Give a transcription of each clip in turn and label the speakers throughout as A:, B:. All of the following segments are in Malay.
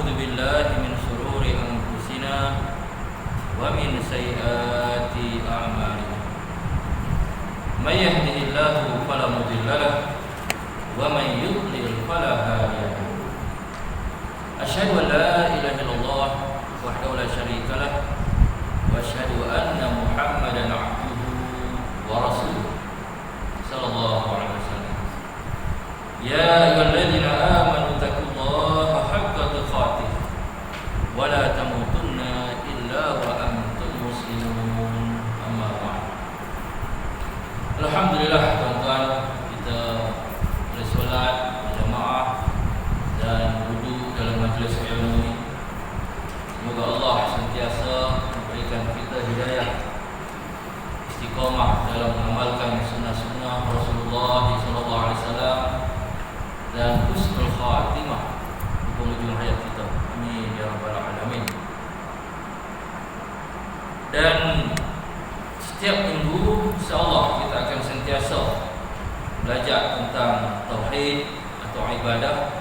A: ونعوذ بالله من شرور أنفسنا ومن سيئات أعمالنا من يهده الله فلا مضل له ومن يضلل فلا هادي له أشهد أن لا إله إلا الله وحده لا شريك له وأشهد أن محمدا عبده ورسوله صلى الله عليه وسلم يا أيها الذين آمنوا اتقوا الله حق تقاته ولا تموتن إلا وأنتم مسلمون أما بعد. Alhamdulillah tuan-tuan, kita boleh solat berjamaah dan duduk dalam majlis ilmu ini. Semoga Allah sentiasa memberikan kita hidayah, istiqamah dalam mengamalkan sunnah-sunnah Rasulullah SAW dan husnul khatimah di penghujung hayat kita. Amin ya rabbal alamin. Dan setiap minggu insya-Allah kita akan sentiasa belajar tentang tauhid atau ibadah.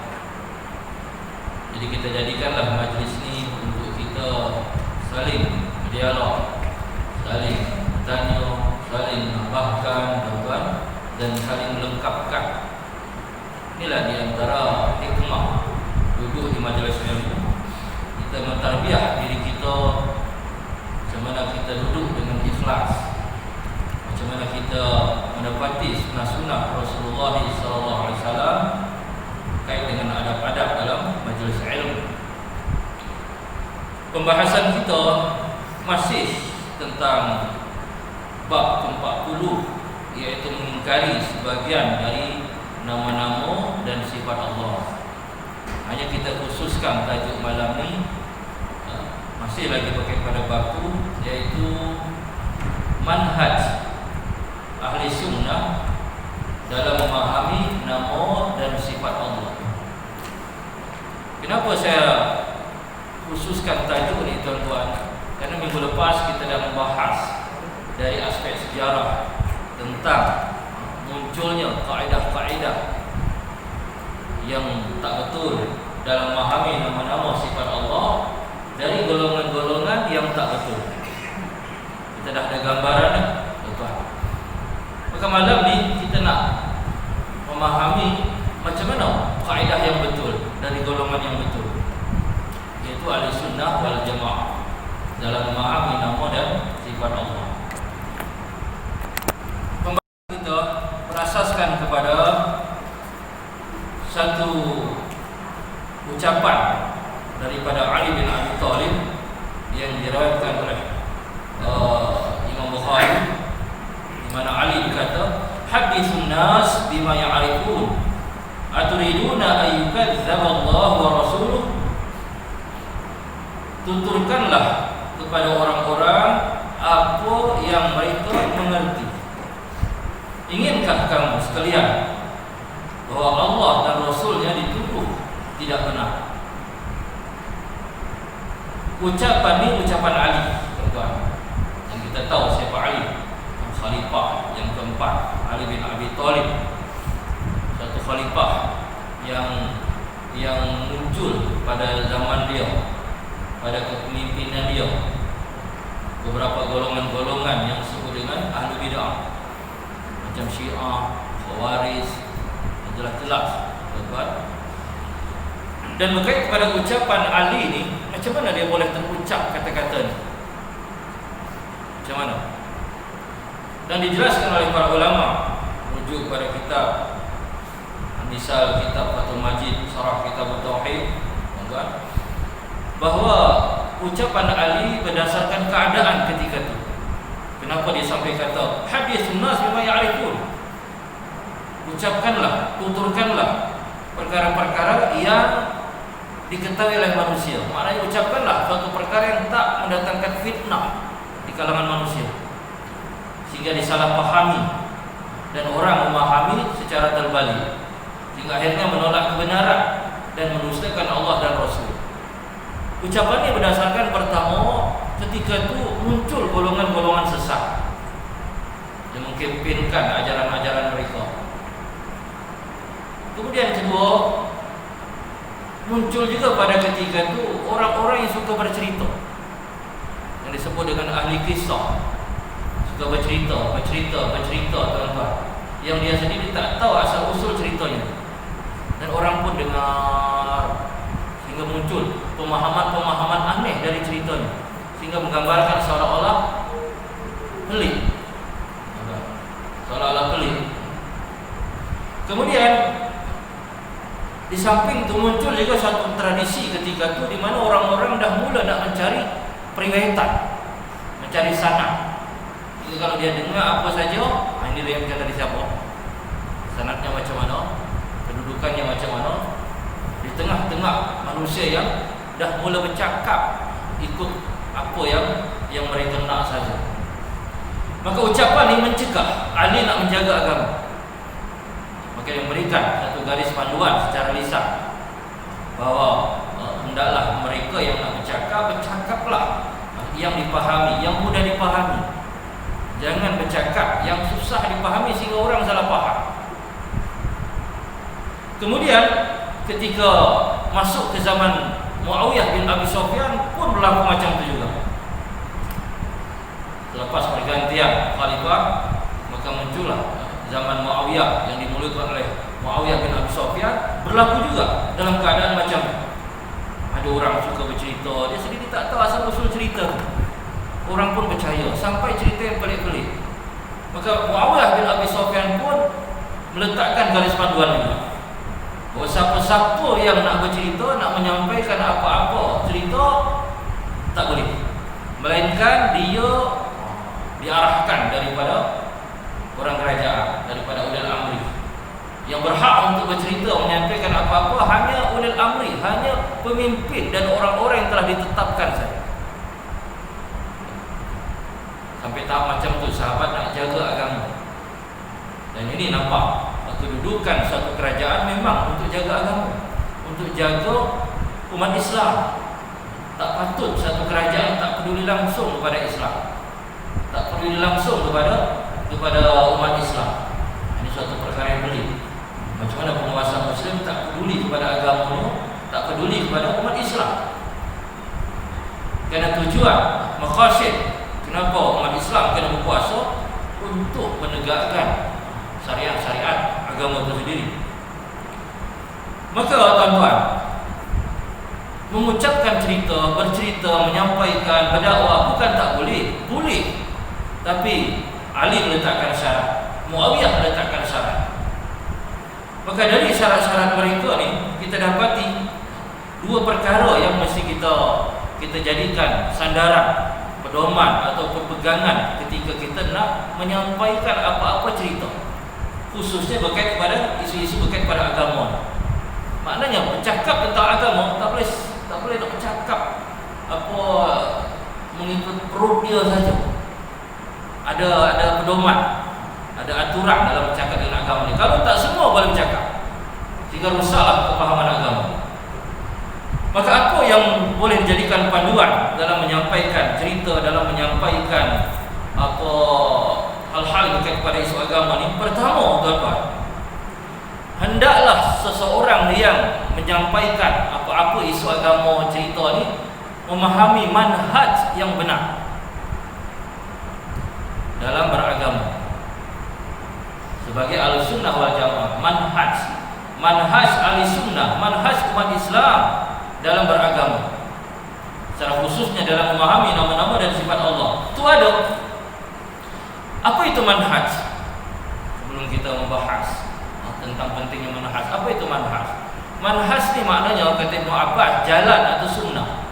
A: Jadi kita jadikanlah majlis ni untuk kita saling berdialog, saling bertanya, saling menambahkan tuan-tuan, dan saling melengkapkan. Inilah di antara hikmah duduk di majlis ilmu. Kita mentarbiah diri kita macam mana kita duduk dengan ikhlas, macam mana kita mendapati sunnah-sunnah Rasulullah SAW kait dengan adab-adab dalam majlis ilmu. Pembahasan kita masih tentang bab ke-40, iaitu mengingkari sebahagian dari nama-nama dan sifat Allah. Hanya kita khususkan tajuk malam ni masih lagi pakai pada bab tu, iaitu manhaj ahli sunnah dalam memahami nama dan sifat Allah. Kenapa saya khususkan tajuk ni tuan-tuan? Kerana minggu lepas kita dah membahas dari aspek sejarah tentang munculnya kaedah-kaedah yang tak betul dalam memahami nama-nama sifat Allah dari golongan-golongan yang tak betul. Kita dah ada gambaran tuan. Maka malam ni kita nak memahami macam mana kaedah yang betul dari golongan yang betul, iaitu ahli sunnah wal jamaah dalam memahami nama dan sifat Allah. Pembahasan kita berasaskan kepada satu ucapan daripada Ali bin Abi Thalib yang diriwayatkan oleh Imam Bukhari, di mana Ali berkata, "Hadithun nas bima ya'rifun, aturiduna an yukadzdzaba Allah wa rasuluh." Tuturkanlah kepada orang-orang apa yang mereka mengerti. Inkah kamu sekalian bahawa Allah dan Rasulnya dituduh tidak benar? Ucapan ini ucapan Ali, tuan-tuan. Yang kita tahu siapa Ali, khalifah yang keempat, Ali bin Abi Thalib. Satu khalifah yang muncul pada zaman dia, pada kepemimpinan dia. Beberapa golongan-golongan yang disebut dengan ahli bid'ah, macam Syiah, Khawarij, jelas-jelas tuan-tuan. Dan berkait kepada ucapan Ali ni, macam mana dia boleh terucap kata-kata ni? Macam mana? Dan dijelaskan oleh para ulama merujuk pada kitab, misal kitab Fathul Majid, Syarah Kitab Tauhid, tuan-tuan, bahawa ucapan Ali berdasarkan keadaan ketika itu. Kenapa dia sampai kata hadithun nas bima ya'rifun? Ucapkanlah, tuturkanlah perkara-perkara yang diketahui oleh manusia. Maknanya ucapkanlah suatu perkara yang tak mendatangkan fitnah di kalangan manusia, sehingga disalahpahami dan orang memahami secara terbalik, sehingga akhirnya menolak kebenaran dan mendustakan Allah dan Rasul. Ucapan ini berdasarkan pertama ketika itu muncul golongan-golongan sesat yang mengkempenkan ajaran-ajaran mereka. Kemudian kedua, muncul juga pada ketika itu orang-orang yang suka bercerita, yang disebut dengan ahli kisah. Suka bercerita, tuan-tuan, yang dia sendiri tak tahu asal usul ceritanya, dan orang pun dengar, sehingga muncul pemahaman-pemahaman aneh dari ceritanya, sehingga menggambarkan seolah-olah pelik. Kemudian di samping itu muncul juga satu tradisi ketika itu di mana orang-orang dah mula nak mencari periwayatan, mencari sanad. Jadi kalau dia dengar apa saja, ini riwayatkan dari siapa, sanadnya macam mana, kedudukannya macam mana. Di tengah-tengah manusia yang dah mula bercakap ikut apa yang mereka nak saja. Maka ucapan ini mencegah Ali nak menjaga agama. Maka dia memberikan satu garis panduan secara lisan bahawa hendaklah mereka yang nak bercakaplah yang dipahami, yang mudah dipahami. Jangan bercakap yang susah dipahami sehingga orang salah faham. Kemudian ketika masuk ke zaman Muawiyah bin Abi Sufyan pun berlaku macam itu juga. Selepas pergantian khalifah, maka muncullah zaman Muawiyah yang dimulakan oleh Muawiyah bin Abi Sufyan. Berlaku juga dalam keadaan macam ada orang suka bercerita, dia sendiri tak tahu asal usul cerita. Orang pun percaya sampai cerita yang pelik-pelik. Maka Muawiyah bin Abi Sufyan pun meletakkan garis panduan ini, bahawa siapa-siapa yang nak bercerita, nak menyampaikan apa-apa cerita, tak boleh, melainkan dia diarahkan daripada orang kerajaan, daripada ulil amri. Yang berhak untuk bercerita, menyampaikan apa-apa hanya ulil amri, hanya pemimpin dan orang-orang yang telah ditetapkan saja. Sampai tahap macam tu sahabat nak jaga agama. Dan ini nampak kedudukan satu kerajaan memang untuk jaga agama, untuk jaga umat Islam. Tak patut satu kerajaan tak peduli langsung kepada Islam, tak peduli langsung kepada umat Islam. Ini suatu perkara yang pelik. Macam mana penguasa Muslim tak peduli kepada agamanya, tak peduli kepada umat Islam? Kerana tujuan, maqasid kenapa umat Islam kena berkuasa untuk menegakkan syariat agama itu sendiri. Maka tuan-tuan, mengucapkan cerita, bercerita, menyampaikan, berdakwah bukan tak boleh, boleh. Tapi Ali meletakkan syarat, Muawiyah meletakkan syarat. Maka dari syarat-syarat mereka ni kita dapati dua perkara yang mesti kita jadikan sandaran, pedoman atau pegangan ketika kita nak menyampaikan apa-apa cerita, khususnya berkait kepada isu-isu berkait pada agama. Maknanya bercakap tentang agama tak boleh nak bercakap apa mengikut perut dia saja. Ada pedoman, ada aturan dalam bercakap dengan agama ni. Kalau tak semua boleh bercakap, sehingga rusaklah kepahaman agama. Maka apa yang boleh dijadikan panduan dalam menyampaikan cerita, dalam menyampaikan apa hal-hal berkait kepada isu agama ni? Pertama, tuan-tuan, hendaklah seseorang yang menyampaikan apa-apa isu agama, cerita ni memahami manhaj yang benar dalam beragama. Sebagai Ahlussunnah wal Jamaah, manhaj Ahlussunnah, manhaj umat Islam dalam beragama, secara khususnya dalam memahami nama-nama dan sifat Allah, itu ada. Apa itu manhaj? Sebelum kita membahas tentang pentingnya manhaj, apa itu manhaj? Manhaj ni maknanya, kata Ibnu Abbas, jalan atau sunnah,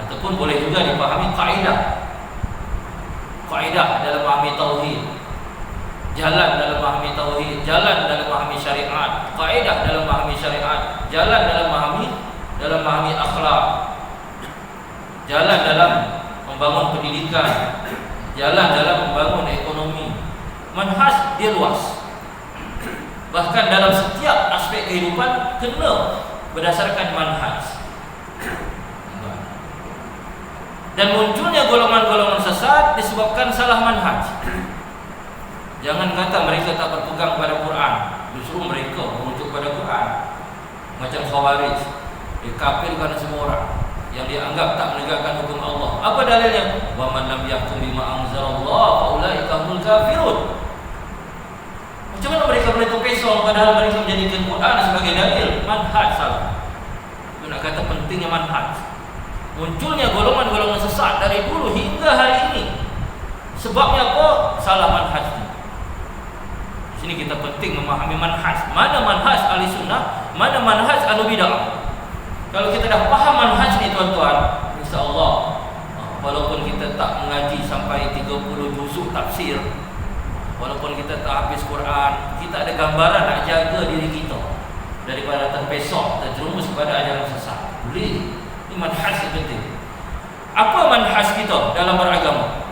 A: ataupun boleh juga dipahami kaidah dalam memahami tauhid, jalan dalam memahami tauhid, jalan dalam memahami syariat, kaidah dalam memahami syariat, jalan dalam memahami akhlak, jalan dalam membangun pendidikan, jalan dalam membangun ekonomi. Manhaj dia luas. Bahkan dalam setiap aspek kehidupan kena berdasarkan manhaj. Dan munculnya golongan-golongan sesat disebabkan salah manhaj. Jangan kata mereka tak berpegang pada Quran, justru mereka merujuk pada Quran. Macam Khawarij, dikafirkan semua orang yang dianggap tak menegakkan hukum Allah. Apa dalilnya? Wa man lam yahkum bima anzalallah fa ulaika humul kafirun. Macam mana mereka boleh terpesong padahal mereka menjadikan Quran sebagai dalil? Manhaj salah. Itu nak kata pentingnya manhaj. Munculnya golongan-golongan sesat dari dulu hingga hari ini. Sebabnya apa? Salah manhaj. Di sini kita penting memahami manhaj. Mana manhaj ahli sunnah, mana manhaj ahli bidah. Kalau kita dah faham manhaj ni tuan-tuan, insya-Allah walaupun kita tak mengaji sampai 30 juzuk tafsir, walaupun kita tak habis Quran, kita ada gambaran nak jaga diri kita daripada terpesong, terjerumus kepada ajaran sesat. Boleh. Ini manhaj yang penting. Apa manhaj kita dalam beragama?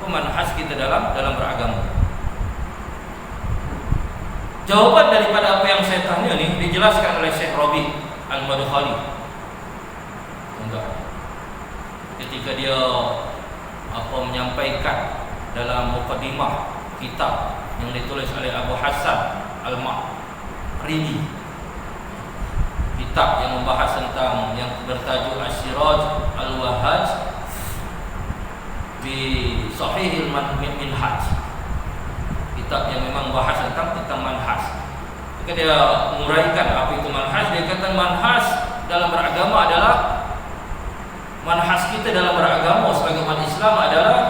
A: Apa manhaj kita dalam beragama? Jawapan daripada apa yang saya tanya ni dijelaskan oleh Syekh Rabi' Al-Madkhali. Ketika dia menyampaikan dalam mukadimah kitab yang ditulis oleh Abu Hasan Al-Maghribi, kitab yang membahas tentang yang bertajuk Asy-Siraj Al-Wahhaj bi Sahihil Minhaj, kitab yang memang bahas tentang manhaj. Maka dia menguraikan apa itu manhaj. Dia kata manhaj dalam beragama adalah, manhaj kita dalam beragama sebagai umat Islam adalah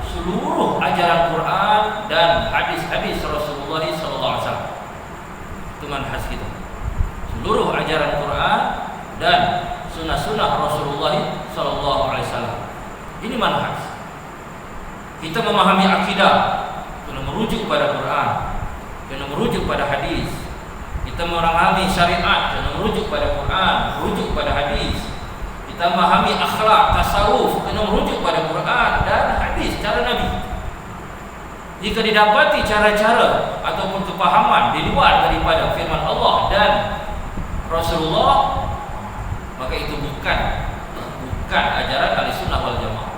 A: seluruh ajaran Quran dan hadis-hadis Rasulullah SAW. Itu manhaj kita. Seluruh ajaran Quran dan sunnah-sunnah Rasulullah SAW. Ini manhaj. Kita memahami akidah kena merujuk pada Quran, kena merujuk pada hadis. Kita memahami syariat, kena merujuk pada Quran, merujuk pada hadis. Kita memahami akhlak, tasawuf, kena merujuk pada Quran dan hadis, cara Nabi. Jika didapati cara-cara ataupun kepahaman di luar daripada firman Allah dan Rasulullah, maka itu bukan ajaran Ahlussunnah wal Jamaah.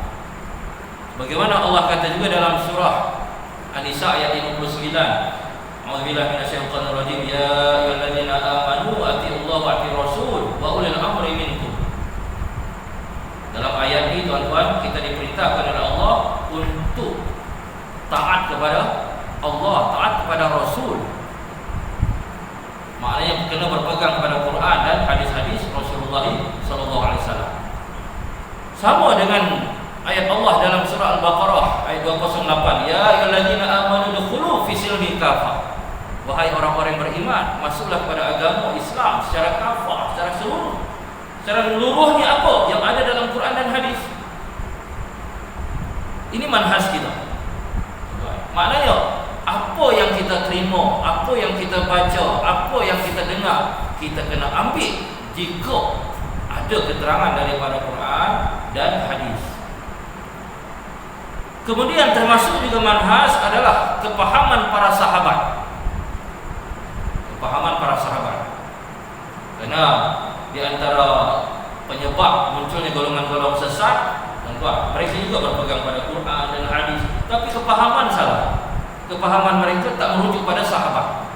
A: Bagaimana Allah kata juga dalam surah An-Nisa ayat 59, A'udzubillahi minasyaitonir rajim, ya ayyuhalladzina amanu atiiullaha wa atiiur rasul wa ulil amri minkum. Dalam ayat ini tuan-tuan, kita diperintahkan oleh Allah untuk taat kepada Allah, taat kepada Rasul. Maknanya kena berpegang kepada Quran dan hadis-hadis Rasulullah SAW. Sama dengan ayat Allah dalam surah Al-Baqarah ayat 208, ya ayyuhalladzina amanu dukhulu fi silmi kafah. Wahai orang-orang yang beriman, masuklah kepada agama Islam secara kafah, secara seluruh. Secara meluruhnya apa yang ada dalam Quran dan hadis. Ini manhaj kita. Maknanya apa yang kita terima, apa yang kita baca, apa yang kita dengar, kita kena ambil jika ada keterangan daripada Quran dan hadis. Kemudian termasuk juga manhaj adalah kepahaman para sahabat. Kepahaman para sahabat. Karena di antara penyebab munculnya golongan-golongan sesat, tuan-tuan, mereka juga berpegang pada Quran dan hadis, tapi kepahaman salah. Kepahaman mereka tak merujuk pada sahabat.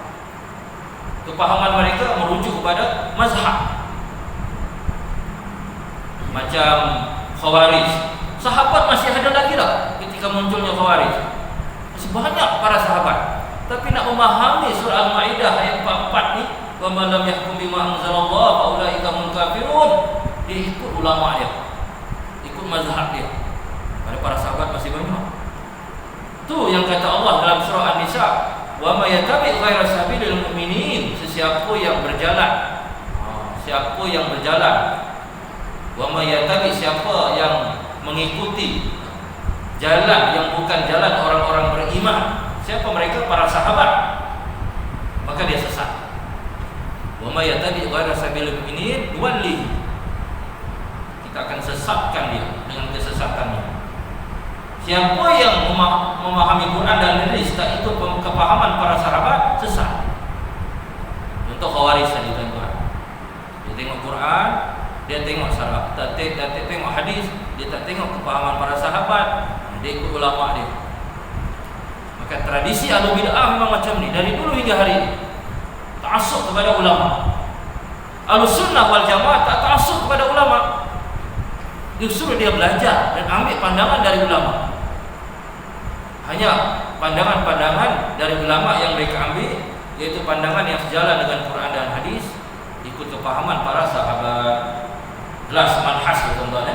A: Kepahaman mereka merujuk kepada mazhab. Macam Khawarij. Sahabat masih ada lagi tak ketika munculnya Khawarij? Masih banyak para sahabat. Tapi nak memahami surah Al-Maidah ayat 44 ni, wa man lam yahkum bima anzalallah fa ulaika humul kafirun, dia ikut ulama dia, ikut mazhab dia. Pada para sahabat masih banyak. Tu yang kata Allah dalam surah An-Nisa, wa may yattabi' ghaira sabilil mu'minin, sesiapa yang berjalan, siapa yang berjalan, wa may yattabi', siapa yang mengikuti jalan yang bukan jalan orang-orang beriman. Siapa mereka? Para sahabat. Maka dia sesat. Wa may yattabi' ghaira sabilil mu'minin nuwallihi, kita akan sesatkan dia dengan kesesatannya. Siapa yang memahami Quran dan hadis tak ikut kepahaman para sahabat, sesat. Contoh Khawarij tadi tuan-tuan. Dia tengok Quran, dia tengok sahabat, dia tengok hadis, dia tak tengok kepahaman para sahabat, dia ikut ulama dia. Maka tradisi Ahlul Bid'ah memang macam ni dari dulu hingga hari ini. Tak ta'assub kepada ulama. Ahlussunnah wal Jamaah tak ta'assub kepada ulama. Justru dia belajar dan ambil pandangan dari ulama. Hanya pandangan-pandangan dari ulama yang mereka ambil, yaitu pandangan yang sejalan dengan Quran dan hadis, ikut kepahaman para sahabat. Jelas manhaj tuan-tuan,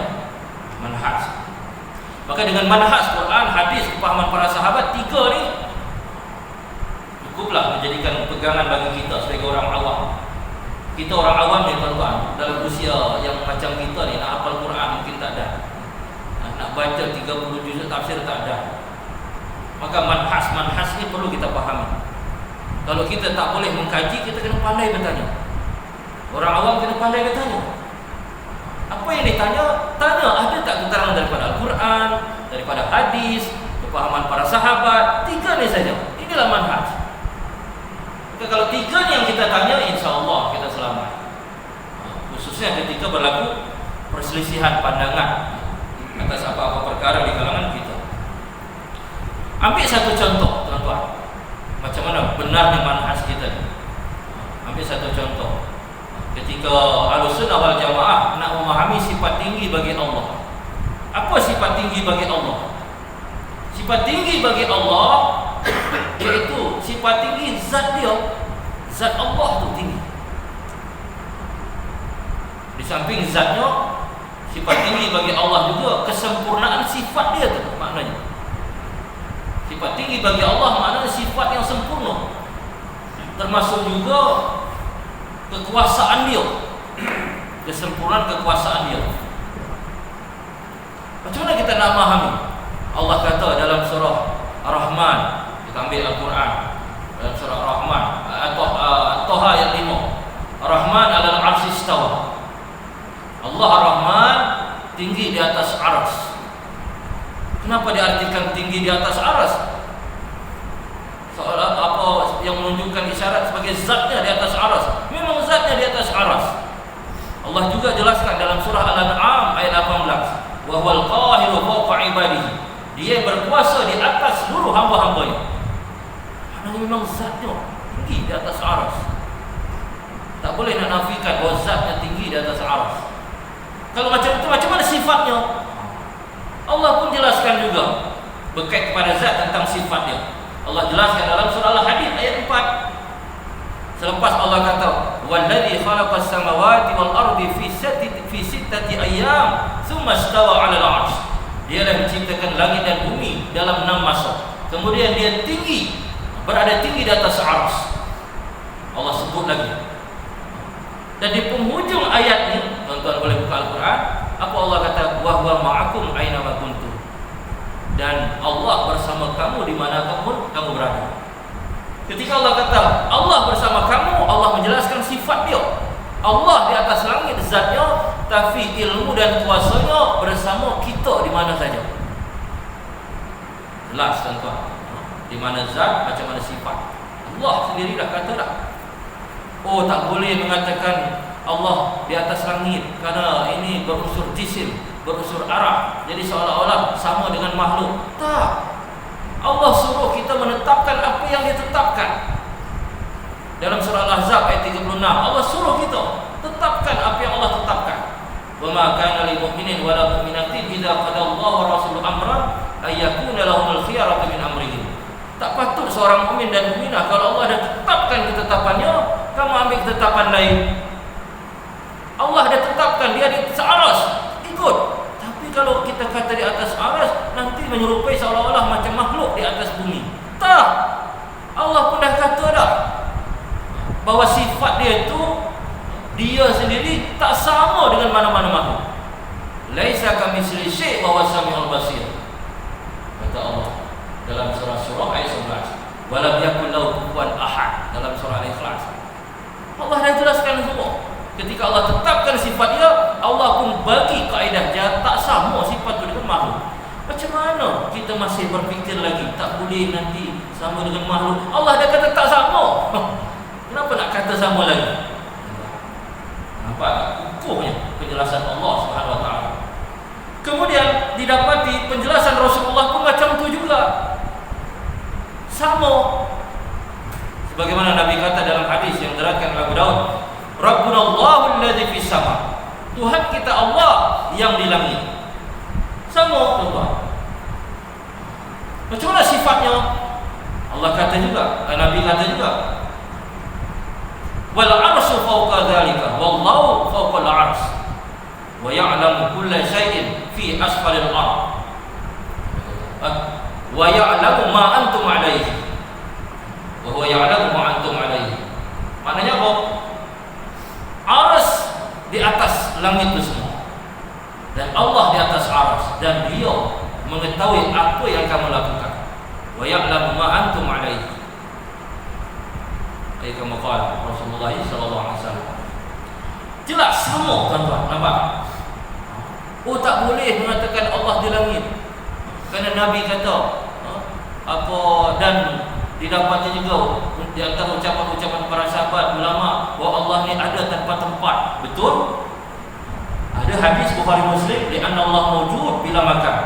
A: manhaj. Maka dengan manhaj Quran, hadis, kepahaman para sahabat, tiga ni cukuplah menjadikan pegangan bagi kita sebagai orang awam. Kita orang awam ni tuan-tuan, dalam usia yang macam kita ni, nak hafal Quran mungkin tak ada, nak baca 30 juz tafsir tak ada. Maka manhaj ni perlu kita fahami. Kalau kita tak boleh mengkaji, kita kena pandai bertanya. Orang awam kena pandai bertanya. Apa yang ditanya, tanya ada tak keterangan daripada Al-Quran, daripada hadis, kepahaman para sahabat. Tiga ni saja. Inilah manhaj. Maka kalau tiga ni yang kita tanya, insya-Allah kita selamat. Khususnya ketika berlaku perselisihan pandangan atas apa-apa perkara di kalangan kita. Ambil satu contoh, tuan-tuan. Macam mana benarnya manhaj kita ni. Ambil satu contoh. Ketika Ahlussunnah wal Jamaah nak memahami sifat tinggi bagi Allah. Apa sifat tinggi bagi Allah? Sifat tinggi bagi Allah iaitu sifat tinggi zat dia. Zat Allah tu tinggi. Di samping zatnya, sifat tinggi bagi Allah juga kesempurnaan sifat dia tu maknanya. Sifat tinggi bagi Allah maknanya sifat yang sempurna. Termasuk juga kekuasaan dia, kesempurnaan kekuasaan dia. Macam mana kita nak memahami? Allah kata dalam surah Ar-Rahman, kita ambil Al-Quran dalam surah Ar-Rahman, Taha ayat 5. Ar-Rahman 'alal 'arsy istawa. Allah Ar-Rahman tinggi di atas arsy. Kenapa diartikan tinggi di atas arsy? Soal apa yang menunjukkan isyarat sebagai zatnya di atas arsy? Memang zatnya di atas arsy. Allah juga jelaskan dalam surah Al-An'am ayat 18, wa huwal qahiru fawqa ibadihi. Dia berkuasa di atas seluruh hamba-hambanya. Maknanya memang zatnya tinggi di atas arsy. Tak boleh nak nafikan bahawa zatnya tinggi di atas arsy. Kalau macam itu, macam mana sifatnya? Allah pun jelaskan juga berkait kepada zat tentang sifatnya. Allah jelaskan dalam surah Al-Hadid ayat 4. Selepas Allah kata, "Wallazi khalaqas samawati wal ardi fi sittati ayyam, tsumma istawa 'alal 'arsy." Dialah menciptakan langit dan bumi dalam 6 masa. Kemudian dia tinggi, berada tinggi di atas arsy. Allah sebut lagi. Dan di penghujung ayat ni, tuan-tuan boleh buka Al-Quran, apa Allah kata? "Wa huwa ma'akum aina ma kuntum." Dan Allah bersama kamu di mana kamu berada. Ketika Allah kata Allah bersama kamu, Allah menjelaskan sifat dia. Allah di atas langit zatnya, tapi ilmu dan kuasanya bersama kita di mana saja. Jelas tuan-tuan, di mana zat, macam mana sifat. Allah sendiri dah kata dah. Oh, tak boleh mengatakan Allah di atas langit kerana ini berunsur jisim, berunsur arah, jadi seolah-olah sama dengan makhluk. Tak. Allah suruh kita menetapkan apa yang ditetapkan. Dalam surah Al-Ahzab ayat 36, Allah suruh kita tetapkan apa yang Allah tetapkan. Wa ma kana lil mu'minin wa la mu'minatin idza qada Allahu wa rasuluhu amran ay yakuna lahumul khiyaratu min amrihim. Tak patut seorang mukmin dan mukminah kalau Allah dah tetapkan ketetapannya, kamu ambil ketetapan lain. Allah dah tetapkan dia di atas arsy, ikut. Tapi kalau kita kata di atas arsy, nanti menyerupai seolah-olah macam makhluk di atas bumi. Tak. Allah pun dah kata dah bahawa sifat dia itu, dia sendiri tak sama dengan mana-mana makhluk. Laisa kamitslihi syai' wa huwas samiul basir. Kata Allah dalam surah ayat 11. Walam yakul lahu kufuwan ahad dalam surah Al-Ikhlas. Allah dah jelaskan semua. Ketika Allah tetapkan sifat dia, Allah pun bagi kaedah dia tak sama sifat itu dengan makhluk. Macam mana kita masih berfikir lagi tak boleh nanti sama dengan makhluk? Allah dah kata tak sama. Kenapa nak kata sama lagi? Nampak tak kukuhnya penjelasan Allah Subhanahu Wa Taala. Kemudian didapati penjelasan Rasulullah pun macam tu juga. Sama. Sebagaimana Nabi kata dalam hadis yang diriwayatkan oleh Abu Daud, Rabbuna Allahu alladzi fis sama. Tuhan kita Allah yang di langit. Sama tuan. Macam mana sifatnya? Allah kata juga, Nabi kata juga, wal arsyu fawqa dzalika wallahu fawqa al-'arsy wa ya'lamu kulla shay'in fi asfalil ardh wa ya'lamu ma antum 'alaihi wa huwa ya'lamu ma antum 'alaihi. Maknanya apa? Arsy di atas langit itu semua, dan Allah di atas arsy, dan Dia mengetahui apa yang kamu lakukan. Wa ya'lamu ma antum 'alaihi. Ayat kama qala Rasulullah sallallahu alaihi wasallam. Jelas sama tuan-tuan, nampak? Oh, tak boleh mengatakan Allah di langit. Kerana Nabi kata apa, dan didapati juga di antara ucapan-ucapan para sahabat ulama bahawa Allah ni ada tanpa tempat. Betul? Ada hadis Bukhari Muslim, di anna Allah mawjud bila makan.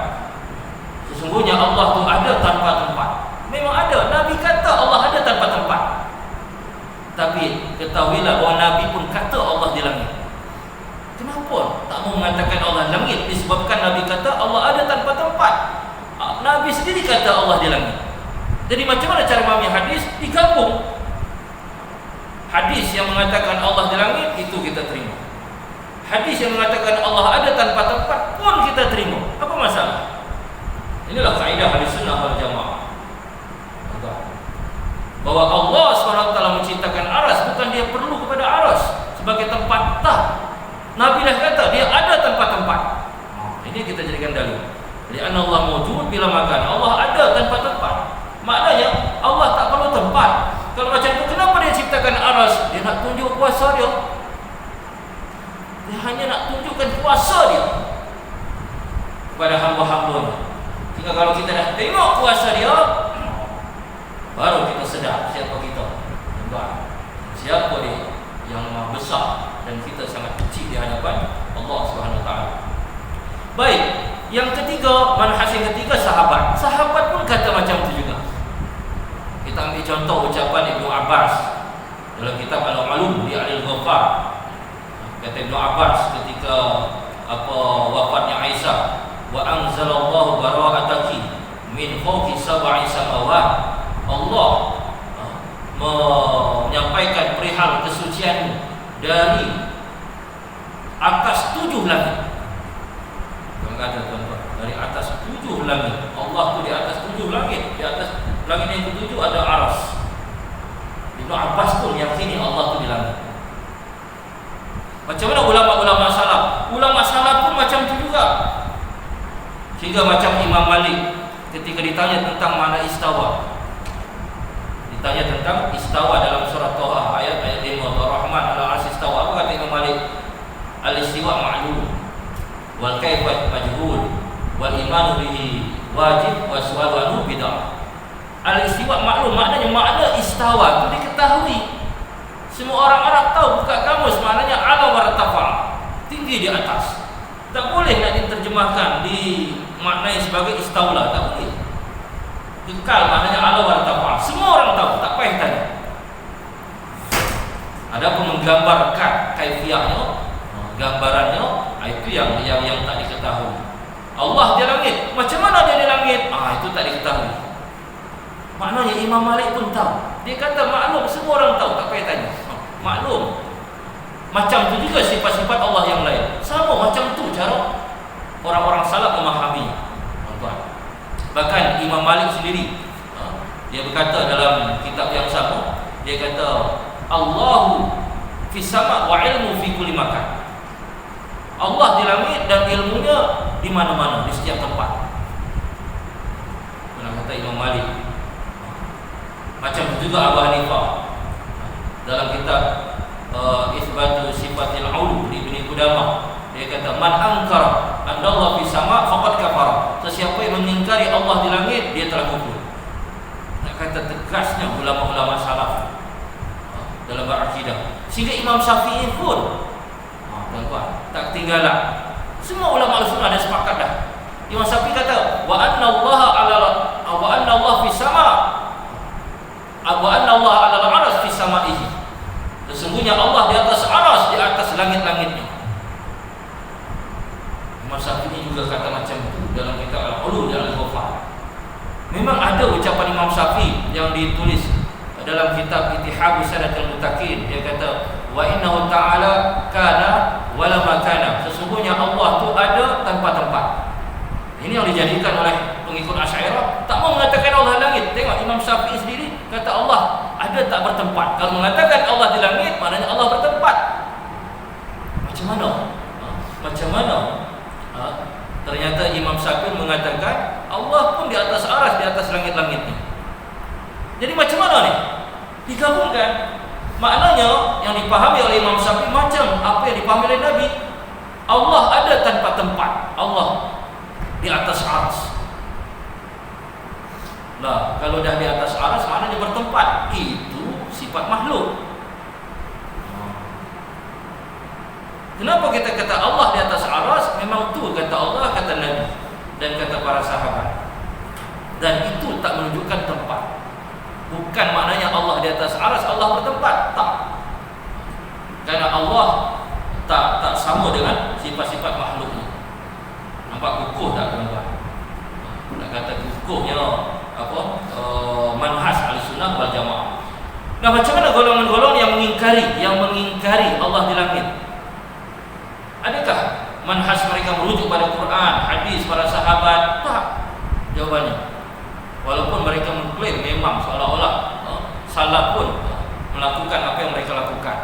A: Sesungguhnya Allah tu ada tanpa tempat. Memang ada. Nabi kata Allah ada tanpa tempat. Tapi ketahuilah bahawa Nabi pun kata Allah di langit. Kenapa tak mau mengatakan Allah langit? Disebabkan Nabi kata Allah ada tanpa tempat. Nabi sendiri kata Allah di langit. Jadi macam mana cara memahami hadis? Digabung. Hadis yang mengatakan Allah di langit, itu kita terima. Hadis yang mengatakan Allah ada tanpa tempat pun kita terima. Apa masalah? Inilah kaedah Ahlussunnah wal Jamaah. Bahawa Allah SWT menciptakan aras, bukan dia perlu kepada aras sebagai tempat. Tak. Nabi dah kata dia ada tanpa tempat. Ini kita jadikan dalil. Jadi Allah mawjud bila makan. Allah ada tanpa tempat. Maknanya Allah tak perlu tempat. Kalau macam itu, kenapa dia ciptakan aras? Dia nak tunjuk kuasa dia. Dia hanya nak tunjukkan kuasa dia kepada hamba-hambanya. Jika kalau kita dah tengok kuasa dia, baru kita sedar siapa kita. Siapa dia yang maha besar, dan kita sangat kecil di hadapan Allah Subhanahu Wa Taala. Baik, yang ketiga, manhaj yang ketiga, sahabat. Sahabat pun kata macam tu juga. Kita ambil contoh ucapan Ibnu Abbas dalam kitab Al-Ulum di Al-Ghaffar. Kata Ibnu Abbas ketika wafatnya Aisyah, wa anzalallahu bara'ataki min fawqi sab'i samawat. Allah menyampaikan perihal kesucianmu dari atas 7 langit. Kata tuan-tuan, dari atas 7 langit. Allah tu di atas 7 langit. Di atas langit yang ke-7 ada aras. Ibnu Abbas pun yakini Allah tu di langit. Macam mana ulama-ulama salaf? Ulama salaf pun macam tu juga. Sehingga macam Imam Malik ketika ditanya tentang makna istawa, ditanya tentang istawa dalam surah Thaha ayat 5, Ar-Rahman 'alal 'arsy istawa. Apa kata Imam Malik? Al-istiwa ma'lum wal kaifat majhul wal imanu bihi wajib wa su'alu anhu bid'ah. Al-istiwa maklum, maknanya makna istawa itu diketahui. Semua orang Arab tahu, buka kamus, maknanya ala wartafa, tinggi di atas. Tak boleh nak diterjemahkan, dimaknai sebagai istaula, tak boleh. Kekal maknanya ala wartafa. Semua orang tahu, tak payah tanya. Adapun menggambarkan kaifiahnya, gambarannya, itu yang tak diketahui. Allah di langit, macam mana dia di langit? Itu tak diketahui. Maknanya Imam Malik pun tahu. Dia kata maklum, semua orang tahu, tak payah tanya. Maklum. Macam tu juga sifat-sifat Allah yang lain. Sama macam tu cara orang-orang salaf memahaminya. Bahkan Imam Malik sendiri, dia berkata dalam kitab yang sama, dia kata Allahu fis sama wa ilmu fi kulli makan. Allah di langit dan ilmunya di mana-mana, di setiap tempat. Pernah kata Imam Malik. Macam juga Abu Hanifah dalam kitab Itsbatu Sifatil Ulu di Ibnu Qudamah, dia kata man angkara andallahi fis sama faqad kafara. Sesiapa yang mengingkari Allah di langit, dia telah kufur. Nak kata tegasnya ulama-ulama salaf dalam berakidah. Sehingga Imam Syafi'i pun tuan-tuan tak ketinggalan. Semua ulama Ahlussunnah ada sepakat dah. Imam Syafi'i kata wa anna Allah fis sama, wa anna Allah 'alal 'arsy Sesungguhnya Allah di atas aras, di atas langit-langitnya. Imam Syafi'i juga kata macam itu dalam kitab Al-Ulum dan Al-Ghafar. Memang ada ucapan Imam Syafi'i yang ditulis dalam kitab Ittihabus Sadatul Muttaqin. Dia kata, wa innahu ta'ala kana wala makana. Sesungguhnya Allah tu ada tanpa tempat. Ini yang dijadikan oleh pengikut Asy'ariyah, tak mau mengatakan Allah langit. Tengok Imam Syafi'i sendiri kata Allah ada tak bertempat. Kalau mengatakan Allah di langit, maknanya Allah bertempat. Macam mana? Macam mana? Ternyata Imam Syafi'i mengatakan Allah pun di atas aras, di atas langit-langit ni. Jadi macam mana ni? Digabungkan. Maknanya yang dipahami oleh Imam Syafi'i macam apa yang dipahami oleh Nabi. Allah ada tanpa tempat. Allah di atas aras. Lah, kalau dah di atas aras maknanya bertempat. Itu sifat makhluk. Kenapa kita kata Allah di atas aras? Memang tu kata Allah, kata Nabi dan kata para sahabat. Dan itu tak menunjukkan tempat. Bukan maknanya Allah di atas aras, Allah bertempat. Tak. Karena Allah tak sama dengan sifat-sifat makhluknya. Nampak kukuh tak tuan-tuan? Nak kata kukuhnya manhaj Ahlussunnah wal Jamaah. Nah, macam mana golongan-golongan yang mengingkari Allah di langit? Adakah manhaj mereka merujuk pada Quran, hadis para sahabat? Tak. Jawabannya, walaupun mereka mengklaim memang seolah-olah salaf pun melakukan apa yang mereka lakukan,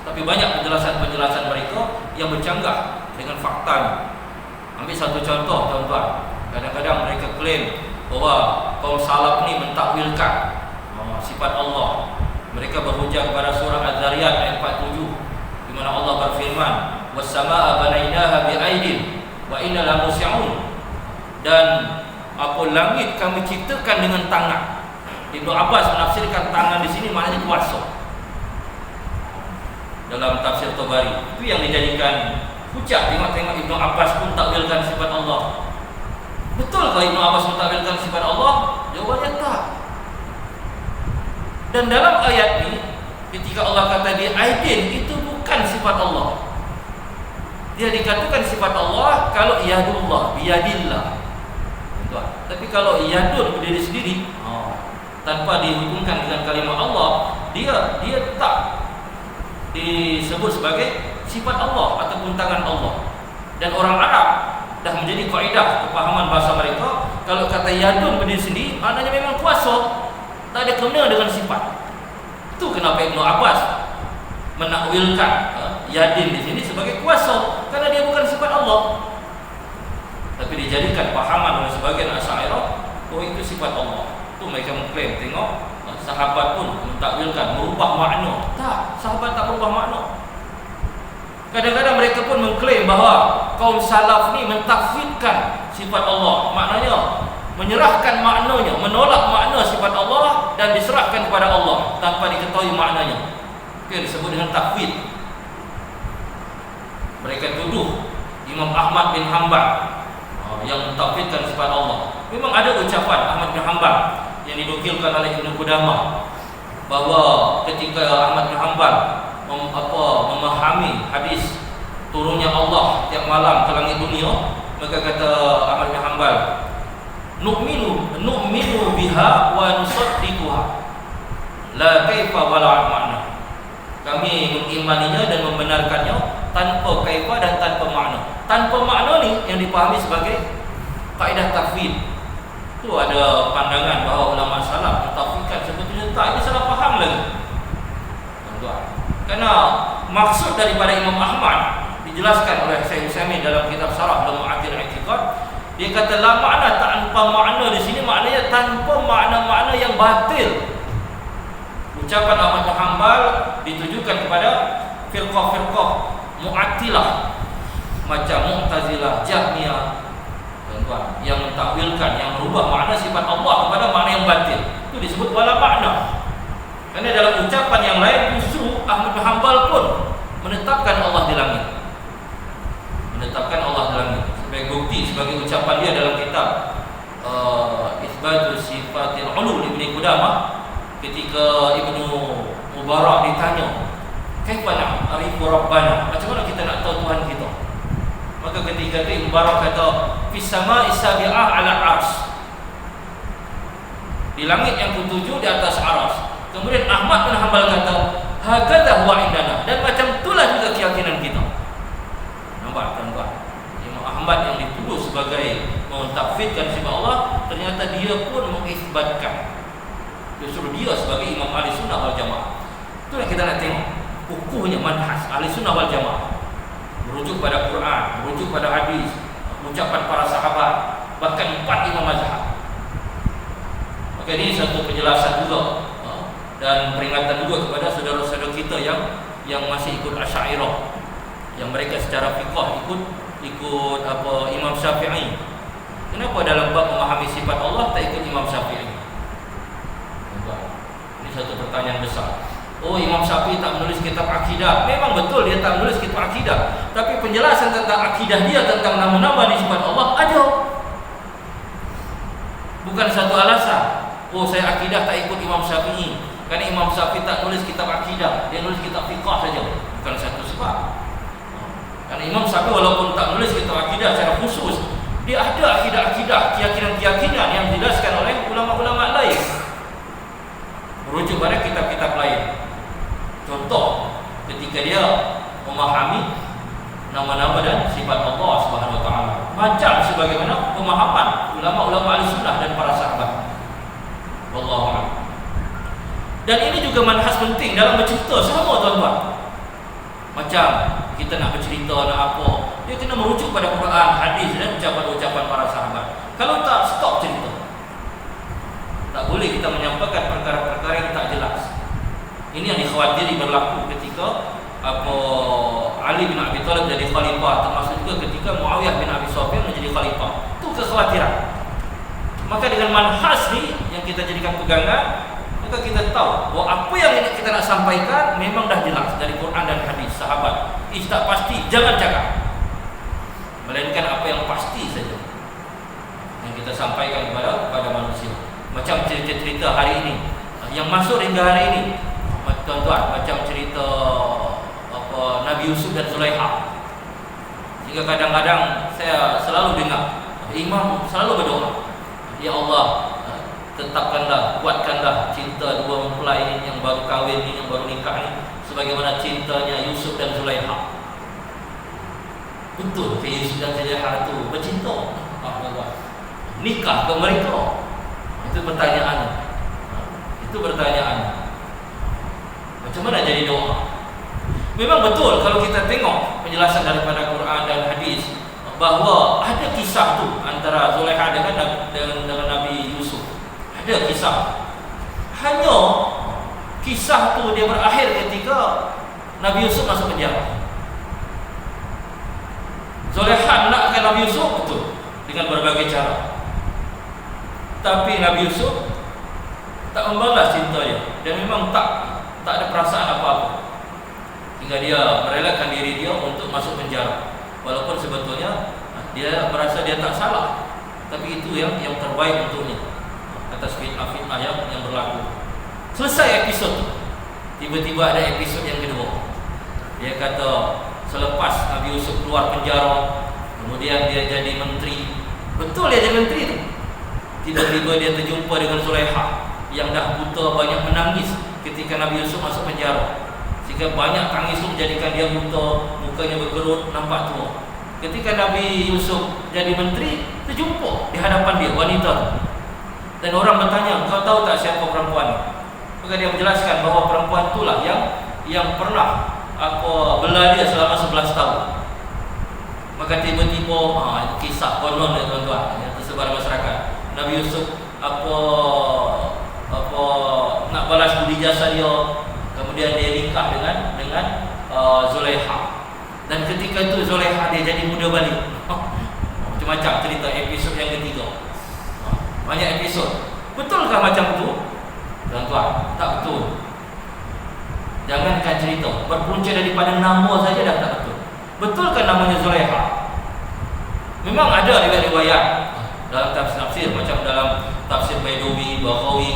A: tapi banyak penjelasan-penjelasan mereka yang bercanggah dengan faktanya. Ambil satu contoh tuan-tuan. Kadang-kadang mereka klaim bahawa kaum salaf ni mentakwilkan sifat Allah. Mereka berhujah kepada surah Az-Zariyat ayat 47, di mana Allah berfirman, "Was-samaa'a banainaha bi'aidin wa inna lamusi'un." Dan apa langit kami ciptakan dengan tangan. Ibnu Abbas menafsirkan tangan di sini maknanya kuasa. Dalam tafsir Tabari itu yang dijadikan hujah. Tengok Ibnu Abbas pun takwilkan sifat Allah. Betul kalau Ibnu Abbas mentakwilkan sifat Allah? Jawabannya tak. Dan dalam ayat ini, ketika Allah kata di aidin, itu bukan sifat Allah. Dia dikatakan sifat Allah kalau yadullah, biyadillah. Tapi kalau yadun berdiri sendiri, tanpa dihubungkan dengan kalimat Allah, dia tak disebut sebagai sifat Allah ataupun tangan Allah. Dan orang Arab dah menjadi kaidah kepahaman bahasa mereka, kalau kata yadun berdiri sendiri, maknanya memang kuasa, tak ada kena dengan sifat. Itu kenapa Ibnu Abbas menakwilkan yadin di sini sebagai kuasa, karena dia bukan sifat Allah. Tapi dijadikan pahaman oleh sebagian Asy'ariyah bahwa itu sifat Allah. Itu mereka mengklaim. Tengok, sahabat pun mentakwilkan, merubah makna. Tak, sahabat tak merubah makna. Kadang-kadang mereka pun mengklaim bahawa kaum salaf ni mentafsirkan sifat Allah. Maknanya menyerahkan maknanya, menolak makna sifat Allah dan diserahkan kepada Allah tanpa diketahui maknanya. Itu yang disebut dengan tafwid. Mereka tuduh Imam Ahmad bin Hanbal yang mentafsirkan sifat Allah. Memang ada ucapan Ahmad bin Hanbal yang dinukilkan oleh Ibnu Qudamah bahawa ketika Ahmad bin Hanbal memahami hadis turunnya Allah tiap malam ke langit dunia, maka kata Ahmad bin Hanbal, nu'minu biha wa nusaddiquha la kaifa wala makna. Kami mengimaninya dan membenarkannya tanpa kaifa dan tanpa makna. Tanpa makna ni yang dipahami sebagai kaedah tafwid. Tu ada pandangan bahawa ulama salaf mentafwidkan sebetulnya tak, ini salah faham lagi. Tuan-tuan. Karena maksud daripada Imam Ahmad dijelaskan oleh Syekh Utsaimin dalam kitab Syarah Lum'atil I'tiqad. Dia kata la makna tanpa makna di sini maknanya tanpa makna-makna yang batil. Ucapan Ahmad bin Hanbal ditujukan kepada firqah-firqah Mu'attilah macam Mu'tazilah, Jahmiyah, tuan-tuan, yang mentakwilkan, yang merubah makna sifat Allah kepada makna yang batil. Itu disebut wala makna. Karena dalam ucapan yang lain justru Ahmad bin Hanbal pun menetapkan Allah di langit. Menetapkan Allah di langit sebagai bukti, sebagai ucapan dia dalam kitab Itsbatus Sifatil Ulu Ibnu Qudamah. Ketika Ibnu Mubarak ditanya Kaifa na'rifu rabbana? Macam mana kita nak tahu Tuhan kita? Maka ketika itu Ibn Barak kata, fis sama'i sabi'ah 'ala arsy. Di langit yang ketujuh di atas aras. Kemudian Ahmad bin Hanbal kata, hakadha huwa indana. Dan macam itulah juga keyakinan kita. Nampak tuan-tuan? Imam Ahmad yang dituduh sebagai mentakfirkan sifat Allah, ternyata dia pun mengisbatkan. Justru dia sebagai Imam Ahli Sunnah wal Jamaah. Itulah kita nak tengok ukurnya manhaj Ahli Sunnah wal Jamaah. Merujuk pada Quran, merujuk pada hadis, ucapan para sahabat, bahkan 4 imam mazhab. Maka ini satu penjelasan juga dan peringatan juga kepada saudara-saudara kita yang masih ikut Asy'ariyah, yang mereka secara fiqh ikut Imam Syafi'i. Kenapa dalam bab memahami sifat Allah tak ikut Imam Syafi'i? Ini satu pertanyaan besar. Oh, Imam Syafi'i tak menulis kitab akidah. Memang betul dia tak menulis kitab akidah, tapi penjelasan tentang akidah dia, tentang nama-nama dan sifat Allah ada. Bukan satu alasan. Oh, saya akidah tak ikut Imam Syafi'i karena Imam Syafi'i tak nulis kitab akidah, dia nulis kitab fiqh saja. Bukan satu sebab. Karena Imam Syafi'i walaupun tak nulis kitab akidah secara khusus, dia ada akidah-akidah, keyakinan-keyakinan yang dijelaskan oleh ulama-ulama lain, merujuk pada kitab-kitab lain. Contoh, ketika dia memahami nama-nama dan sifat Allah Subhanahu wa taala, macam sebagaimana pemahaman ulama-ulama Ahli Sunnah dan para sahabat. Wallahu a'lam. Dan ini juga manhaj penting dalam bercerita sama tuan-tuan. Macam kita nak bercerita nak apa, dia kena merujuk pada Quran, hadis dan ucapan-ucapan para sahabat. Kalau tak, stop cerita. Tak boleh kita menyampaikan perkara-perkara yang tak jelas. Ini yang dikhawatiri berlaku ketika Ali bin Abi Thalib jadi khalifah, termasuk juga ketika Muawiyah bin Abi Sufyan menjadi khalifah. Itu kekhawatiran. Maka dengan manhaj ni yang kita jadikan pegangan, maka kita tahu bahawa apa yang kita nak sampaikan memang dah jelas dari Quran dan hadis sahabat. Tak pasti, jangan cakap, melainkan apa yang pasti saja yang kita sampaikan kepada manusia. Macam cerita-cerita hari ini yang masuk hingga hari ini, tuan-tuan, macam cerita Nabi Yusuf dan Zulaikha. Sehingga kadang-kadang saya selalu dengar imam selalu berdoa, ya Allah, tetapkanlah, kuatkanlah cinta dua mempelai ini yang baru kahwin ini, yang baru nikah ini, sebagaimana cintanya Yusuf dan Zulaikha. Betul ke Yusuf dan Zulaikha itu bercinta? Nikah ke mereka? Itu pertanyaan. Macam mana jadi doa? Memang betul kalau kita tengok penjelasan daripada Quran dan hadis bahawa ada kisah tu antara Zulaikha dengan Nabi Yusuf. Ada kisah. Hanya kisah tu dia berakhir ketika Nabi Yusuf masuk penjara. Zulaikha nakkan Nabi Yusuf betul dengan berbagai cara, tapi Nabi Yusuf tak membalas cinta dia, dan memang tak ada perasaan apa-apa, hingga dia merelakan diri dia untuk masuk penjara. Walaupun sebetulnya dia merasa dia tak salah, tapi itu yang terbaik untuknya atas fitnah-fitnah yang berlaku. Selesai episod, tiba-tiba ada episod yang kedua. Dia kata selepas Nabi Yusuf keluar penjara, kemudian dia jadi menteri. Betul dia jadi menteri tu. Tiba-tiba dia terjumpa dengan Zulaikha yang dah buta, banyak menangis ketika Nabi Yusuf masuk penjara, sehingga banyak tangis itu menjadikan dia buta, mukanya berkerut, nampak tua. Ketika Nabi Yusuf jadi menteri, terjumpa di hadapan dia wanita, dan orang bertanya, kau tahu tak siapa perempuan ini? Maka dia menjelaskan bahawa perempuan itulah yang pernah bela dia selama 11 tahun. Maka tiba-tiba kisah konon ya tuan-tuan yang tersebar di masyarakat, Nabi Yusuf nak balas budi jasa dia, kemudian dia nikah dengan Zulaikha, dan ketika itu Zulaikha dia jadi muda balik. Macam-macam cerita episod yang ketiga. Banyak episod. Betulkah macam itu? Tuan-tuan, tak betul. Jangankan cerita, berpunca daripada nama saja dah tak betul. Betulkah namanya Zulaikha? Memang ada riwayat-riwayat dalam tafsir, macam dalam tafsir Baidawi, Baghawi,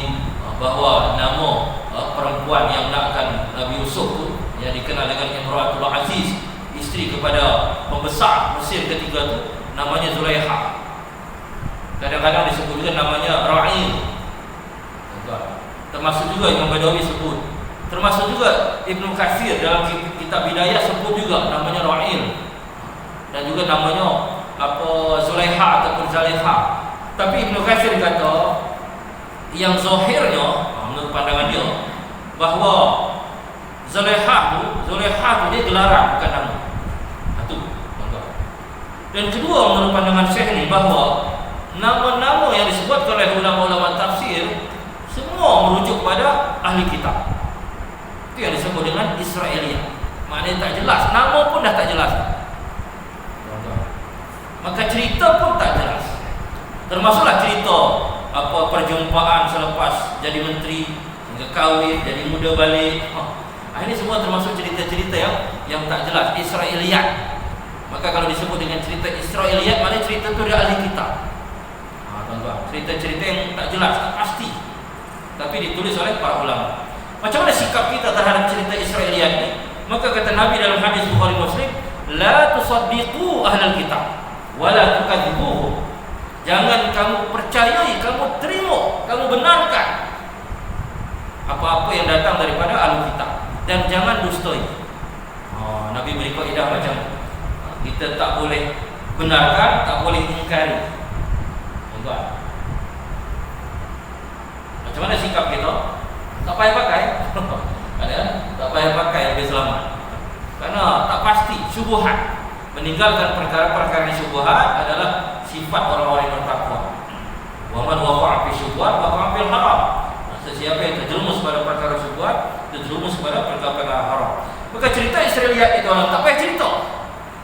A: bahawa nama perempuan yang nakkan Nabi Yusuf tu yang dikenal terkenal dengan Imratul Aziz, isteri kepada pembesar Mesir ketiga tu, namanya Zulaiha. Kadang-kadang disebut juga namanya Ra'il. Termasuk juga Imam Badawi sebut. Termasuk juga Ibnu Katsir dalam kitab Bidayah sebut juga namanya Ra'il. Dan juga namanya Zulaiha ataupun Zalaiha. Tapi Ibnu Katsir kata yang zahirnya menurut pandangan dia bahawa Zulaiha tu dia gelaran bukan nama. Satu. Dan kedua menurut pandangan Syekh ni bahawa nama-nama yang disebut oleh ulama-ulama tafsir semua merujuk pada ahli kitab. Itu yang disebut dengan Israiliyah. Maknanya tak jelas, nama pun dah tak jelas. Maka cerita pun tak jelas. Termasuklah cerita perjumpaan selepas jadi menteri hingga kahwin, jadi muda balik. Ini semua termasuk cerita-cerita yang tak jelas, Israiliyat. Maka kalau disebut dengan cerita Israiliyat, maknanya cerita itu dari ahli kitab. Tuan-tuan, cerita-cerita yang tak jelas, tak pasti, tapi ditulis oleh para ulama. Macam mana sikap kita terhadap cerita Israiliyat ini? Maka kata Nabi dalam hadis Bukhari Muslim, la tusaddiqu ahlal kitab wa la tukadzibuhum. Jangan kamu percayai, kamu terima, kamu benarkan apa-apa yang datang daripada ahli kitab, dan jangan dustai. Nabi beri kaedah macam kita tak boleh benarkan, tak boleh ingkari. Tuan, macam mana sikap kita? Tak payah pakai. Tak payah pakai lebih selamat. Karena tak pasti, syubhat. Meninggalkan perkara-perkara yang syubhat adalah sifat orang-orang yang bertakwa. Wa man waqa'a fi syubhat waqa'a fil haram. Sesiapa yang terjerumus pada perkara syubhat, terjerumus pada perkara haram. Maka cerita Israiliyat itu tak payah cerita.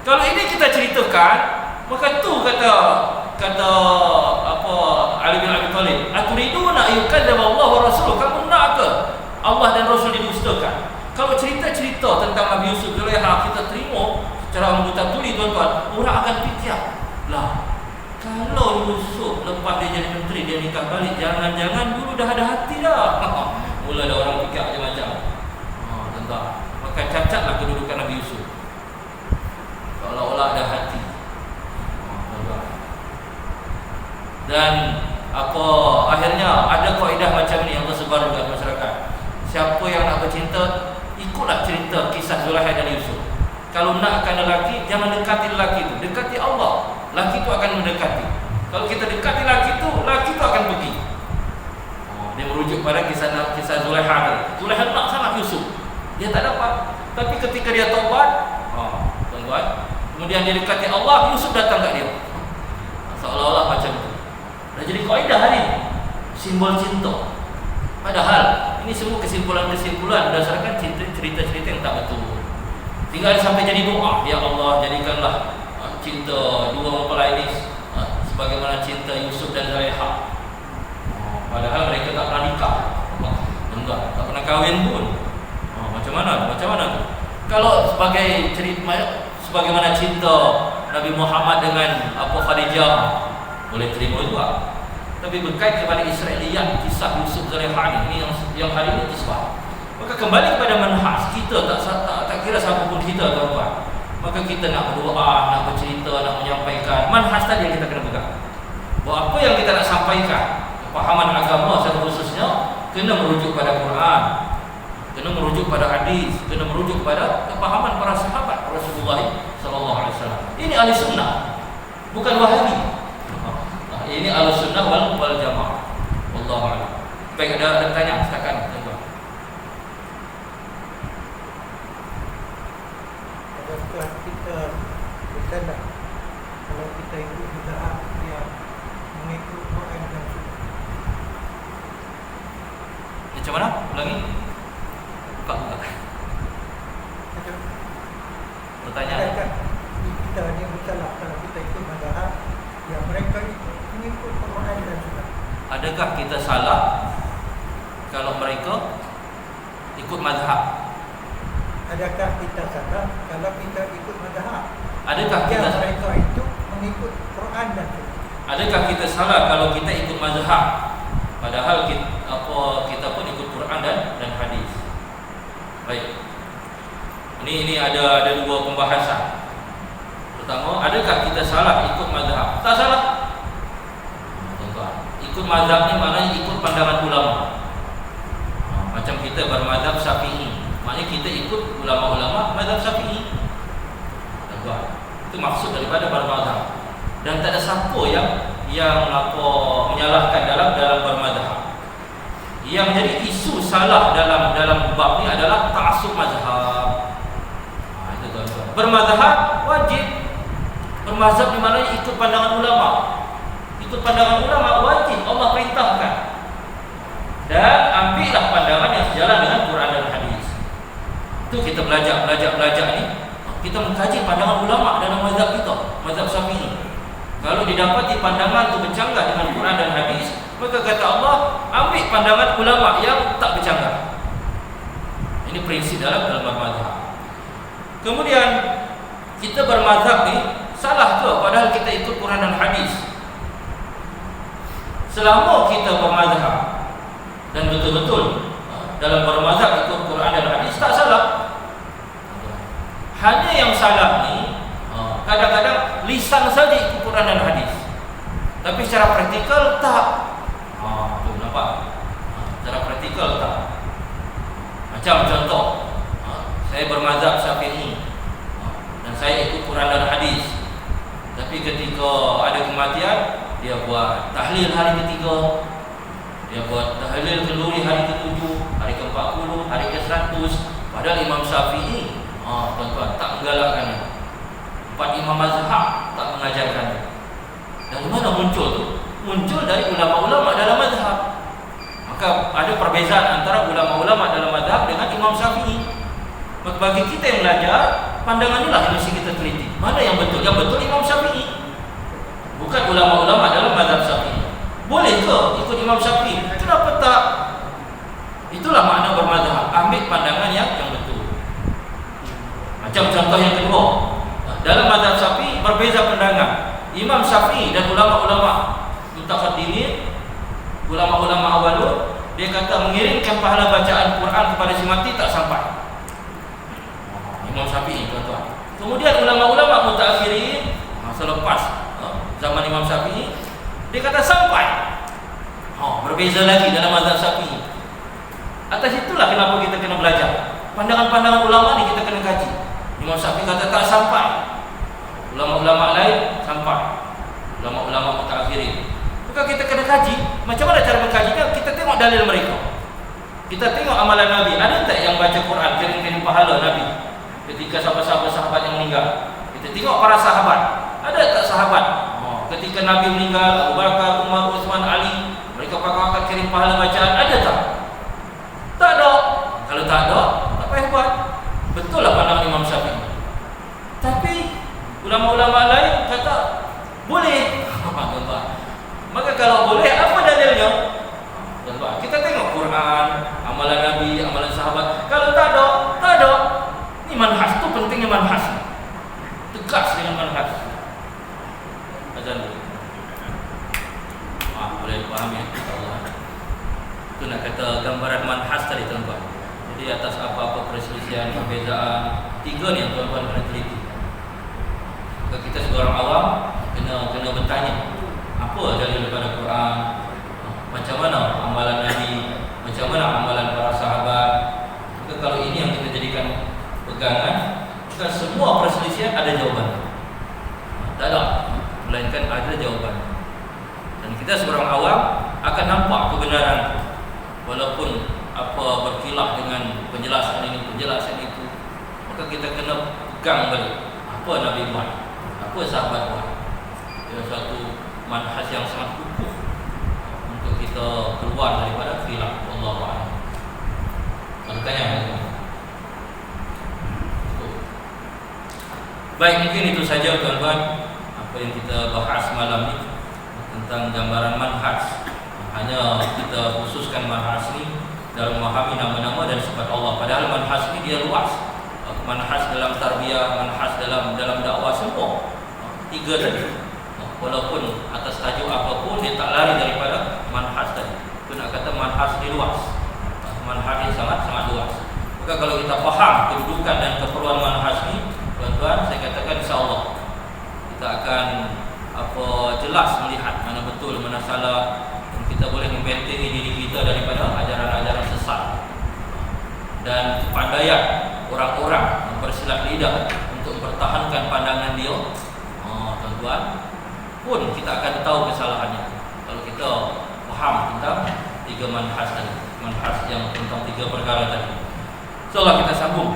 A: Kalau ini kita ceritakan, maka tu kata Ali bin Abi Thalib, aturiduna ayyukadzdzaba Allah wa rasuluh, kamu nak ke Allah dan Rasul didustakan? Kalau cerita-cerita tentang Nabi Yusuf Zulaiha kita terima secara membuta tuli, tuan-tuan, orang akan fikir, lah kalau Yusuf lepas dia jadi menteri, dia nikah balik, jangan-jangan dulu dah ada hati dah. Mula ada orang fikir macam-macam. Tuan-tuan, maka cacatlah kedudukan Nabi Yusuf, seolah-olah ada hati. Dan akhirnya ada kaedah macam ni yang tersebar di masyarakat. Siapa yang nak bercinta, ikutlah cerita kisah Zulaiha dan Yusuf. Kalau nak akan lelaki, jangan dekati lelaki itu, dekati Allah. Lelaki itu akan mendekati. Kalau kita dekati lelaki itu akan pergi. Dia merujuk pada kisah Zulaiha. Zulaiha nak sangat Yusuf, dia tak dapat. Tapi ketika dia taubat, tuan-tuan, kemudian dia dekati Allah, Yusuf datang kat dia. Seolah-olah macam itu. Dah jadi kaedah hari ini, simbol cinta. Padahal ini semua kesimpulan-kesimpulan berdasarkan cerita-cerita yang tak betul. Tinggal sampai jadi doa, ya Allah jadikanlah cinta dua mempelai ini sebagaimana cinta Yusuf dan Zulaiha. Padahal mereka tak pernah nikah, tak pernah kahwin pun. Macam mana tu? Kalau sebagai cerita sebagaimana cinta Nabi Muhammad dengan Khadijah, boleh terima juga. Tapi berkait kepada Israiliyat, kisah Yusuf Zulaiha ini yang hari ini disebut. Maka kembali kepada manhaj kita, tak kira siapa pun kita, tuan-tuan. Maka kita nak berdoa, nak bercerita, nak menyampaikan manhaj tadi yang kita kena pegang. Bahawa apa yang kita nak sampaikan, pemahaman agama secara khususnya kena merujuk pada Quran, kena merujuk pada hadis, kena merujuk pada kepahaman para sahabat Rasulullah sallallahu alaihi wasallam. Ini ahli sunnah, bukan wahabi. Ini ahli sunnah wal jamaah. Wallahu a'lam. Baik, ada tanya silakan, tuan-tuan.
B: Adakah kita bersalah kalau kita ikut bid'ah yang mengikut Quran dan Sunnah?
A: Macam mana? Ulangi. Buka. Pertanyaan.
B: Adakah kita ni bersalah kalau kita ikut mazhab yang mereka mengikut Quran dan Sunnah?
A: Adakah kita salah kalau mereka ikut mazhab?
B: Adakah kita salah kalau kita ikut mazhab?
A: Adakah kita
B: mereka itu mengikut Quran dan Sunnah?
A: Adakah kita salah kalau kita ikut mazhab padahal kita pun ikut Quran dan hadis? Baik. Ini ada dua pembahasan. Pertama, adakah kita salah ikut mazhab? Tak salah. Tuan-tuan, ikut mazhab ni maknanya ikut pandangan ulama. Macam kita bermazhab Syafi'i, maknanya kita ikut ulama-ulama mazhab Syafi'i. Tuan-tuan, itu maksud daripada bermazhab. Dan tak ada siapa yang menyalahkan dalam bermazhab. Yang menjadi isu salah dalam bab ni adalah ta'assub mazhab. Itu tuan-tuan. Bermazhab wajib. Bermazhab di mana ikut pandangan ulama. Ikut pandangan ulama wajib, Allah perintahkan. Dan ambillah pandangan yang sejalan dengan Quran dan hadis. Itu kita belajar ni. Kita mengkaji pandangan ulama dalam mazhab kita, mazhab Syafi'i. Kalau didapati pandangan itu bercanggah dengan Quran dan hadis, maka kata Allah, ambil pandangan ulama yang tak bercanggah. Ini prinsip dalam mazhab. Kemudian kita bermazhab ni salah ke padahal kita ikut Quran dan hadis? Selama kita bermazhab dan betul-betul dalam bermazhab ikut Quran dan hadis, tak salah. Hanya yang salah ni kadang-kadang lisan saja ikut Quran dan hadis, tapi secara praktikal tak. Tu nampak? Secara praktikal tak. Macam contoh, saya bermazhab Syafi'i dan saya ikut Quran dan hadis, tapi ketika ada kematian, dia buat tahlil hari ketiga, dia buat tahlil kenduri hari ke-7, hari ke-40, hari ke-100. Padahal Imam Syafi'i, tuan-tuan, tak menggalakkannya. 4 imam mazhab tak mengajarkannya. Dari mana muncul tu? Muncul dari ulama-ulama dalam mazhab. Maka ada perbezaan antara ulama-ulama dalam mazhab dengan Imam Syafi'i. Maka bagi kita yang belajar, pandangan inilah yang mesti kita teliti. Mana yang betul? Yang betul Imam Syafi'i, bukan ulama-ulama dalam mazhab Syafi'i. Boleh ke ikut Imam Syafi'i? Kenapa tak? Itulah makna bermazhab. Ambil pandangan yang betul. Macam contoh yang kedua, dalam mazhab Syafi'i berbeza pandangan. Imam Syafi'i dan ulama-ulama mutaqaddimin, ulama-ulama awalun, dia kata mengirimkan pahala bacaan Quran kepada si mati tak sampai. Imam Syafi'i, tuan-tuan. Kemudian ulama-ulama mutaakhirin, selepas zaman Imam Syafi'i, dia kata sampai. Berbeza lagi dalam mazhab Syafi'i. Atas itulah kenapa kita kena belajar. Pandangan-pandangan ulama ni kita kena kaji. Imam Syafi'i kata tak sampai, ulama-ulama lain sampai, ulama-ulama mutaakhirin. Maka kita kena kaji. Macam mana cara mengkajinya? Kita tengok dalil mereka, kita tengok amalan Nabi. Ada tak yang baca Quran kirim-kirim pahala Nabi ketika sahabat-sahabat yang meninggal? Kita tengok para sahabat. Ada tak sahabat ketika Nabi meninggal, Abu Bakar, Umar, Uthman, Ali, mereka pakai kirim pahala bacaan? Ada tak? Tak ada. Kalau tak ada, tak payah buat. Betul lah pandangan Imam Syafi'i. Tapi ulama-ulama lain kata boleh. Maka kalau boleh, apa dalilnya? Kita tengok Quran, amalan Nabi, amalan sahabat. Kalau tak ada, tak ada. Ini manhaj, tu pentingnya manhaj. Tegas dengan manhaj. Azan dulu. Boleh dipahami ya? Itu nak kata gambaran manhaj tadi, tuan-tuan. Jadi atas apa-apa perselisihan, perbezaan, 3 ni yang tuan-tuan kena teliti. Maka kita sebagai orang awam kena bertanya, apa dalil daripada Quran, macam mana amalan Nabi, macam mana amalan para sahabat. Maka kalau ini yang kita jadikan pegangan, maka semua perselisihan ada jawaban. Tak ada, melainkan ada jawaban. Dan kita sebagai orang awam akan nampak kebenaran, walaupun apa berkilah dengan penjelasan ini, penjelasan itu. Maka kita kena pegang balik apa Nabi buat, apa sahabat buat. Ia satu manhaj yang sangat kukuh untuk kita keluar daripada khilaf. Wallahu a'lam. Makanya baik, mungkin itu saja tuan-tuan apa yang kita bahas malam ini tentang gambaran manhaj. Hanya kita khususkan manhaj ini dalam memahami nama-nama dan sifat Allah. Padahal manhaj ini dia luas. Manhaj dalam tarbiyah, manhaj dalam dakwah, semua 3 tadi. Walaupun atas tajuk apapun, dia tak lari daripada manhaj tadi. Itu nak kata manhaj ini luas. Manhaj ini sangat luas. Maka kalau kita faham kedudukan dan keperluan manhaj ini, tuan-tuan, saya katakan insya-Allah kita akan jelas melihat mana betul mana salah, dan kita boleh membentengi diri kita daripada ajaran-ajaran sesat. Dan kepandaian orang-orang mempersilat lidah untuk mempertahankan pandangan dia, tuan-tuan, pun kita akan tahu kesalahannya kalau kita faham tentang tiga manhaj tadi, manhaj yang tentang tiga perkara tadi. InsyaAllah kita sambung